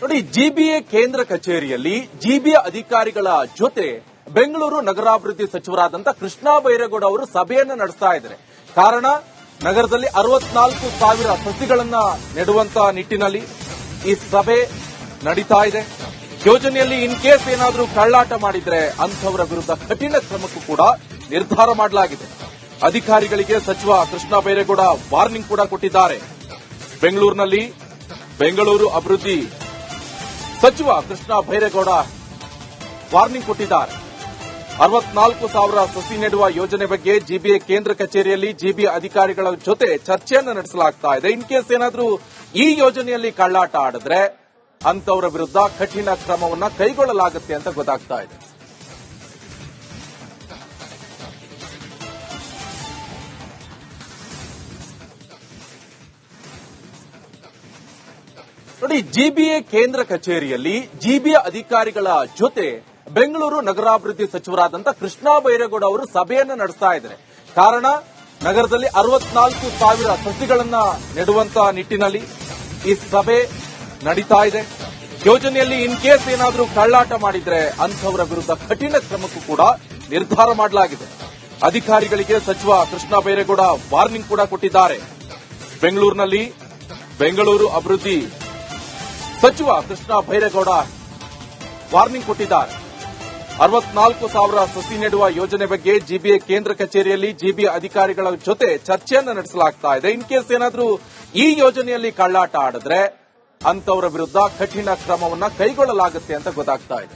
ನೋಡಿ, ಜಿಬಿಎ ಕೇಂದ್ರ ಕಚೇರಿಯಲ್ಲಿ ಜಿಬಿಎ ಅಧಿಕಾರಿಗಳ ಜೊತೆ ಬೆಂಗಳೂರು ನಗರಾಭಿವೃದ್ಧಿ ಸಚಿವರಾದಂತಹ ಕೃಷ್ಣ ಬೈರೇಗೌಡ ಅವರು ಸಭೆಯನ್ನು ನಡೆಸ್ತಾ ಇದ್ದಾರೆ. ಕಾರಣ, ನಗರದಲ್ಲಿ 64,000 ಸಸಿಗಳನ್ನ ನೆಡುವಂತಹ ನಿಟ್ಟಿನಲ್ಲಿ ಈ ಸಭೆ ನಡೀತಾ ಇದೆ. ಯೋಜನೆಯಲ್ಲಿ ಇನ್ ಕೇಸ್ ಏನಾದರೂ ಕಳ್ಳಾಟ ಮಾಡಿದ್ರೆ ಅಂತವರ ವಿರುದ್ಧ ಕಠಿಣ ಕ್ರಮಕ್ಕೂ ಕೂಡ ನಿರ್ಧಾರ ಮಾಡಲಾಗಿದೆ. ಅಧಿಕಾರಿಗಳಿಗೆ ಸಚಿವ ಕೃಷ್ಣ ಬೈರೇಗೌಡ ವಾರ್ನಿಂಗ್ ಕೂಡ ಕೊಟ್ಟಿದ್ದಾರೆ. ಬೆಂಗಳೂರಿನಲ್ಲಿ ಬೆಂಗಳೂರು ಅಭಿವೃದ್ಧಿ ಸಚಿವ ಕೃಷ್ಣ ಬೈರೇಗೌಡ ವಾರ್ನಿಂಗ್ ಕೊಟ್ಟಿದ್ದಾರೆ. 64,000 ಸಸಿ ನೆಡುವ ಯೋಜನೆ ಬಗ್ಗೆ ಜಿಬಿಎ ಕೇಂದ್ರ ಕಚೇರಿಯಲ್ಲಿ ಜಿಬಿಎ ಅಧಿಕಾರಿಗಳ ಜೊತೆ ಚರ್ಚೆಯನ್ನು ನಡೆಸಲಾಗ್ತಾ ಇದೆ. ಇನ್ ಕೇಸ್ ಏನಾದರೂ ಈ ಯೋಜನೆಯಲ್ಲಿ ಕಳ್ಳಾಟ ಆಡಿದ್ರೆ ಅಂತವರ ವಿರುದ್ಧ ಕಠಿಣ ಕ್ರಮವನ್ನ ಕೈಗೊಳ್ಳಲಾಗುತ್ತೆ ಅಂತ ಗೊತ್ತಾಗ್ತಾ ಇದೆ. ನೋಡಿ, ಜಿಬಿಎ ಕೇಂದ್ರ ಕಚೇರಿಯಲ್ಲಿ ಜಿಬಿಎ ಅಧಿಕಾರಿಗಳ ಜೊತೆ ಬೆಂಗಳೂರು ನಗರಾಭಿವೃದ್ಧಿ ಸಚಿವರಾದಂತಹ ಕೃಷ್ಣ ಬೈರೇಗೌಡ ಅವರು ಸಭೆಯನ್ನು ನಡೆಸ್ತಾ ಇದ್ದಾರೆ. ಕಾರಣ, ನಗರದಲ್ಲಿ 64,000 ಸಸಿಗಳನ್ನ ನೆಡುವಂತಹ ನಿಟ್ಟಿನಲ್ಲಿ ಈ ಸಭೆ ನಡೀತಾ ಇದೆ. ಯೋಜನೆಯಲ್ಲಿ ಇನ್ ಕೇಸ್ ಏನಾದರೂ ಕಳ್ಳಾಟ ಮಾಡಿದ್ರೆ ಅಂತವರ ವಿರುದ್ಧ ಕಠಿಣ ಕ್ರಮಕ್ಕೂ ಕೂಡ ನಿರ್ಧಾರ ಮಾಡಲಾಗಿದೆ. ಅಧಿಕಾರಿಗಳಿಗೆ ಸಚಿವ ಕೃಷ್ಣ ಬೈರೇಗೌಡ ವಾರ್ನಿಂಗ್ ಕೂಡ ಕೊಟ್ಟಿದ್ದಾರೆ. ಬೆಂಗಳೂರಿನಲ್ಲಿ ಬೆಂಗಳೂರು ಅಭಿವೃದ್ಧಿ ಸಚಿವ ಕೃಷ್ಣ ಬೈರೇಗೌಡ ವಾರ್ನಿಂಗ್ ಕೊಟ್ಟಿದ್ದಾರೆ. 64,000 ಸಸಿ ನೆಡುವ ಯೋಜನೆ ಬಗ್ಗೆ ಜಿಬಿಎ ಕೇಂದ್ರ ಕಚೇರಿಯಲ್ಲಿ ಜಿಬಿಎ ಅಧಿಕಾರಿಗಳ ಜೊತೆ ಚರ್ಚೆಯನ್ನು ನಡೆಸಲಾಗ್ತಾ ಇದೆ. ಇನ್ ಕೇಸ್ ಏನಾದರೂ ಈ ಯೋಜನೆಯಲ್ಲಿ ಕಳ್ಳಾಟ ಆಡಿದ್ರೆ ಅಂತವರ ವಿರುದ್ಧ ಕಠಿಣ ಕ್ರಮವನ್ನ ಕೈಗೊಳ್ಳಲಾಗುತ್ತೆ ಅಂತ ಗೊತ್ತಾಗ್ತಾ ಇದೆ.